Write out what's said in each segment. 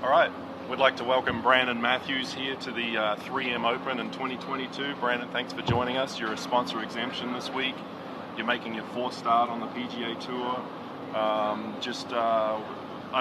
All right, we'd like to welcome Brandon Matthews here to the 3M Open in 2022. Brandon, thanks for joining us. You're a sponsor exemption this week. You're making your fourth start on the PGA Tour. I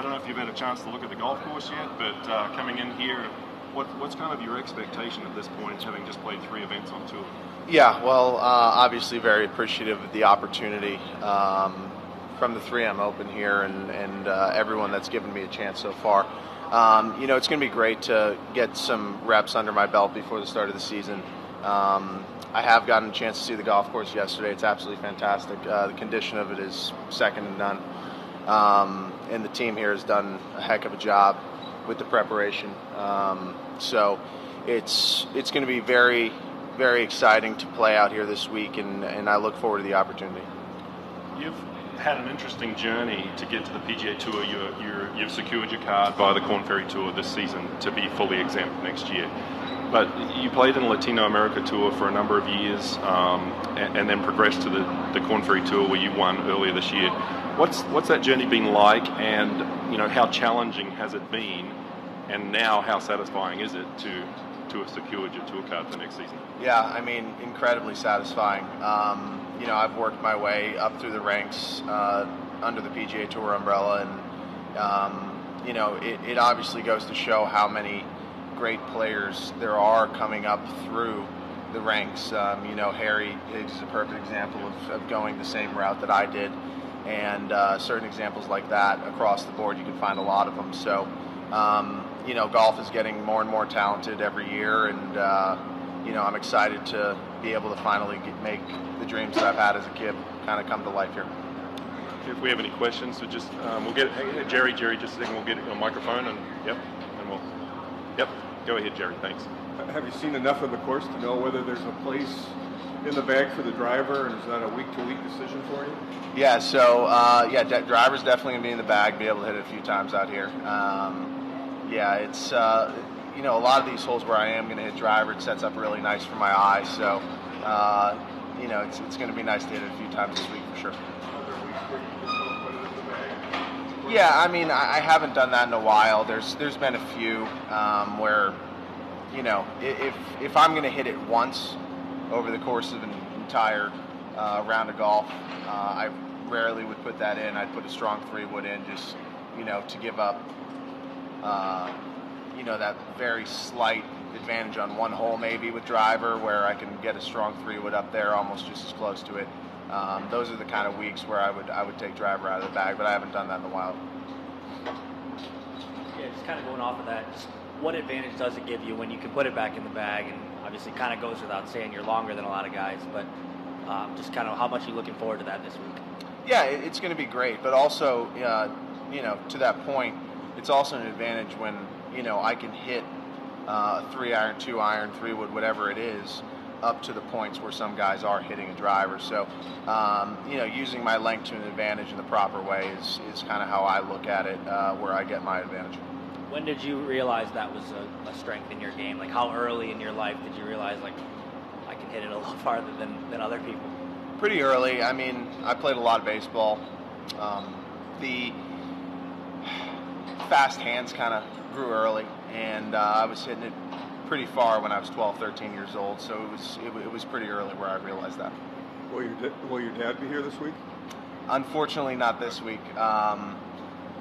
don't know if you've had a chance to look at the golf course yet, but coming in here, what's kind of your expectation at this point, having just played 3 events on tour? Yeah, well, obviously very appreciative of the opportunity from the 3M Open here and everyone that's given me a chance so far. It's going to be great to get some reps under my belt before the start of the season. I have gotten a chance to see the golf course yesterday. It's absolutely fantastic. The condition of it is second to none. And the team here has done a heck of a job with the preparation. So it's going to be very, very exciting to play out here this week, and I look forward to the opportunity. You've had an interesting journey to get to the PGA Tour. You've secured your card via the Korn Ferry Tour this season to be fully exempt next year. But you played in the Latino America Tour for a number of years, and then progressed to the Korn Ferry Tour where you won earlier this year. What's that journey been like, and how challenging has it been, and now how satisfying is it to have secured your tour card for next season? Yeah, I mean, incredibly satisfying. I've worked my way up through the ranks under the PGA Tour umbrella, and it obviously goes to show how many great players there are coming up through the ranks. Harry Higgs is a perfect example of going the same route that I did, and certain examples like that across the board. You can find a lot of them. So, golf is getting more and more talented every year, and I'm excited to be able to finally make the dreams that I've had as a kid kind of come to life here. If we have any questions, so just we'll get Jerry, just a second. We'll get a microphone, and go ahead, Jerry. Thanks. Have you seen enough of the course to know whether there's a place in the bag for the driver, and is that a week-to-week decision for you? Yeah. So driver's definitely gonna be in the bag. Be able to hit it a few times out here. It's a lot of these holes where I am going to hit driver, it sets up really nice for my eye. So, it's going to be nice to hit it a few times this week for sure. Yeah, I mean, I haven't done that in a while. There's been a few where, if I'm going to hit it once over the course of an entire round of golf, I rarely would put that in. I'd put a strong 3-wood in just, to give up that very slight advantage on one hole maybe with driver, where I can get a strong 3-wood up there almost just as close to it. Those are the kind of weeks where I would take driver out of the bag, but I haven't done that in a while. Yeah, just kind of going off of that, just what advantage does it give you when you can put it back in the bag? And obviously kind of goes without saying you're longer than a lot of guys, but just kind of how much are you looking forward to that this week? Yeah, it's going to be great, but also, to that point, it's also an advantage when I can hit a 3-iron, 2-iron, 3-wood, whatever it is, up to the points where some guys are hitting a driver. So, using my length to an advantage in the proper way is kind of how I look at it, where I get my advantage. When did you realize that was a strength in your game? Like, how early in your life did you realize, like, I can hit it a little farther than other people? Pretty early. I mean, I played a lot of baseball. The fast hands kind of grew early, and I was hitting it pretty far when I was 12, 13 years old, so it was pretty early where I realized that. Will your dad be here this week? Unfortunately, not this week.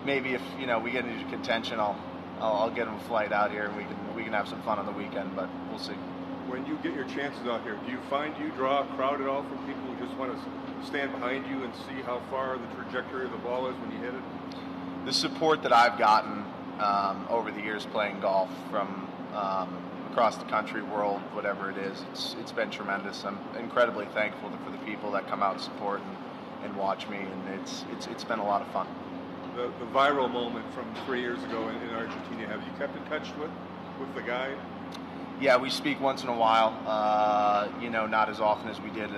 Maybe if we get into contention, I'll get him a flight out here, and we can have some fun on the weekend, but we'll see. When you get your chances out here, do you find you draw a crowd at all from people who just want to stand behind you and see how far the trajectory of the ball is when you hit it? The support that I've gotten over the years playing golf from across the country, world, whatever it is, it's been tremendous. I'm incredibly thankful for the people that come out and support and watch me, and it's been a lot of fun. The viral moment from 3 years ago in Argentina, have you kept in touch with the guy? Yeah, we speak once in a while. Not as often as we did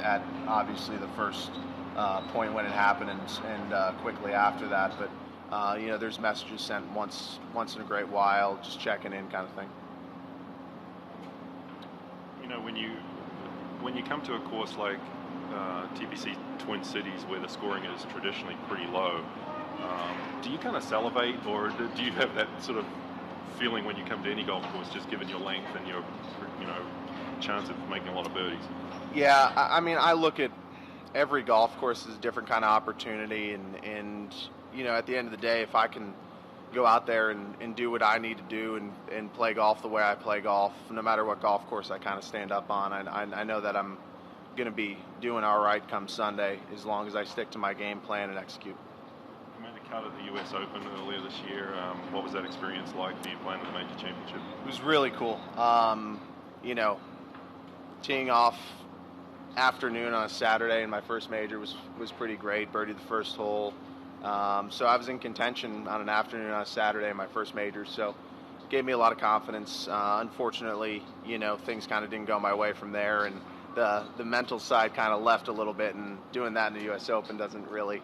at obviously the first point when it happened, and quickly after that. But there's messages sent once in a great while, just checking in, kind of thing. When you come to a course like TPC Twin Cities, where the scoring is traditionally pretty low. Do you kind of salivate, or do you have that sort of feeling when you come to any golf course, just given your length and your, chance of making a lot of birdies? Yeah, I mean, I look at every golf course as a different kind of opportunity, and at the end of the day, if I can go out there and do what I need to do and play golf the way I play golf, no matter what golf course I kind of stand up on, I know that I'm going to be doing all right come Sunday as long as I stick to my game plan and execute. You made the cut at the US Open earlier this year. What was that experience like for you playing at the major championship? It was really cool. Teeing off afternoon on a Saturday in my first major was pretty great. Birdied the first hole. So I was in contention on an afternoon on a Saturday in my first major. So it gave me a lot of confidence. Unfortunately, things kind of didn't go my way from there, and the mental side kind of left a little bit. And doing that in the U.S. Open doesn't really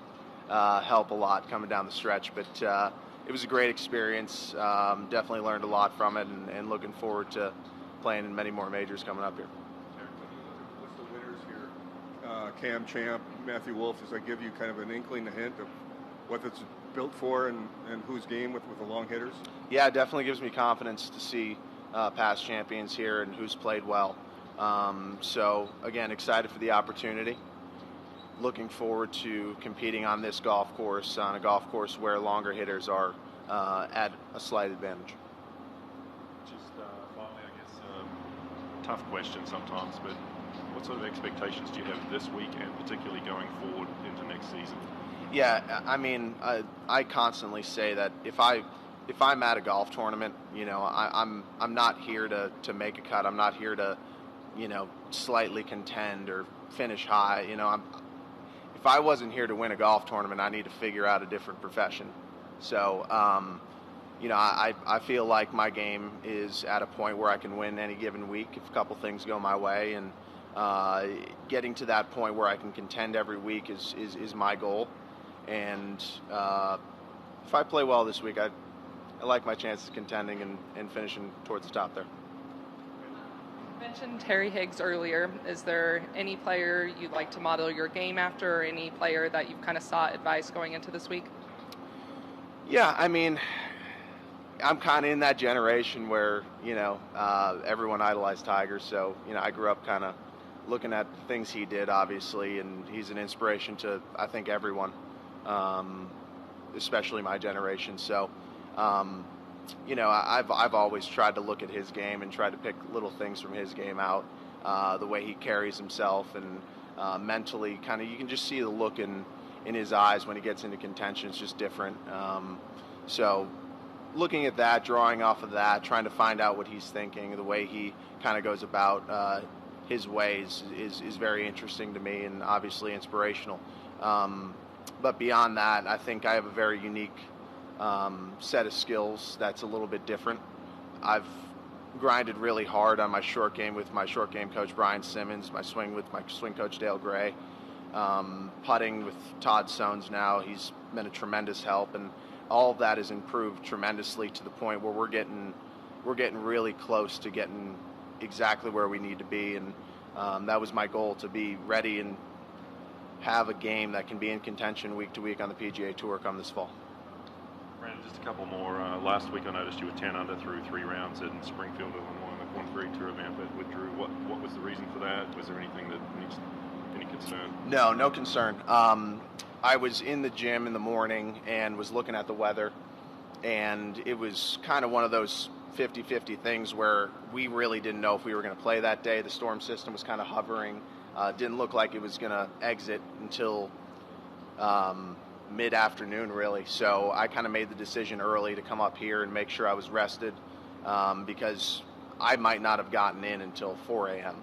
help a lot coming down the stretch. But it was a great experience. Definitely learned a lot from it, and looking forward to playing in many more majors coming up here. What's the winners here? Cam Champ, Matthew Wolff. Does that give you kind of an inkling, a hint of what it's built for and whose game with the long hitters? Yeah, it definitely gives me confidence to see past champions here and who's played well. So, again, excited for the opportunity. Looking forward to competing on this golf course, on a golf course where longer hitters are at a slight advantage. Just finally, I guess, tough question sometimes, but what sort of expectations do you have this week and particularly going forward into next season? Yeah, I mean, I constantly say that if I'm at a golf tournament, I'm not here to make a cut. I'm not here to, slightly contend or finish high. If I wasn't here to win a golf tournament, I need to figure out a different profession. So, I feel like my game is at a point where I can win any given week if a couple things go my way, and getting to that point where I can contend every week is my goal. And if I play well this week, I like my chances of contending and finishing towards the top there. You mentioned Terry Higgs earlier. Is there any player you'd like to model your game after, or any player that you've kind of sought advice going into this week? Yeah, I mean, I'm kind of in that generation where, everyone idolized Tiger. So, I grew up kind of looking at things he did, obviously, and he's an inspiration to, I think, everyone. Especially my generation. So, I've always tried to look at his game and try to pick little things from his game out. The way he carries himself and mentally, kind of, you can just see the look in his eyes when he gets into contention. It's just different. So, looking at that, drawing off of that, trying to find out what he's thinking, the way he kind of goes about his ways is very interesting to me and obviously inspirational. But beyond that, I think I have a very unique set of skills that's a little bit different. I've grinded really hard on my short game with my short game coach Brian Simmons, my swing with my swing coach Dale Gray, putting with Todd Sones now. He's been a tremendous help, and all of that has improved tremendously to the point where we're getting really close to getting exactly where we need to be, and that was my goal, to be ready and have a game that can be in contention week to week on the PGA Tour come this fall. Brandon, just a couple more. Last week I noticed you were 10 under through 3 rounds in Springfield, Illinois, in the Korn Ferry Tour event, but withdrew. What was the reason for that? Was there anything that needs any concern? No concern. I was in the gym in the morning and was looking at the weather, and it was kind of one of those 50-50 things where we really didn't know if we were going to play that day. The storm system was kind of hovering. Didn't look like it was going to exit until mid-afternoon, really. So I kind of made the decision early to come up here and make sure I was rested, because I might not have gotten in until 4 a.m.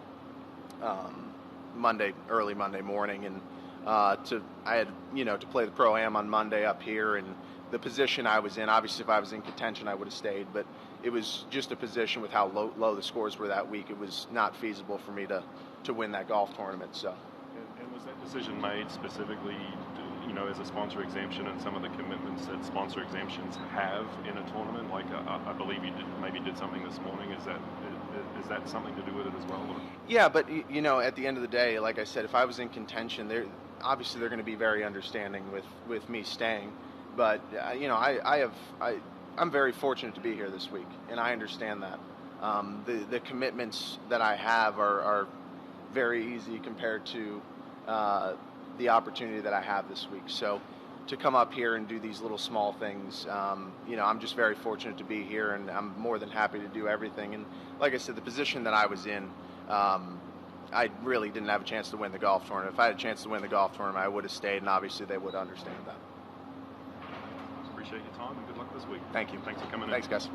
Early Monday morning, and I had to play the ProAm on Monday up here, and the position I was in. Obviously, if I was in contention, I would have stayed, but it was just a position with how low the scores were that week. It was not feasible for me to win that golf tournament. So. And was that decision made specifically, as a sponsor exemption and some of the commitments that sponsor exemptions have in a tournament? Like I believe you maybe did something this morning. Is Is that something to do with it as well? Or? Yeah, but you know, at the end of the day, like I said, if I was in contention, they're going to be very understanding with me staying. But you know, I'm very fortunate to be here this week, and I understand that. The commitments that I have are very easy compared to the opportunity that I have this week. So to come up here and do these little small things, you know, I'm just very fortunate to be here, and I'm more than happy to do everything. And like I said, the position that I was in, I really didn't have a chance to win the golf tournament. If I had a chance to win the golf tournament, I would have stayed, and obviously they would understand that. Appreciate your time and good luck this week. Thank you. Thanks for coming in. Thanks, guys.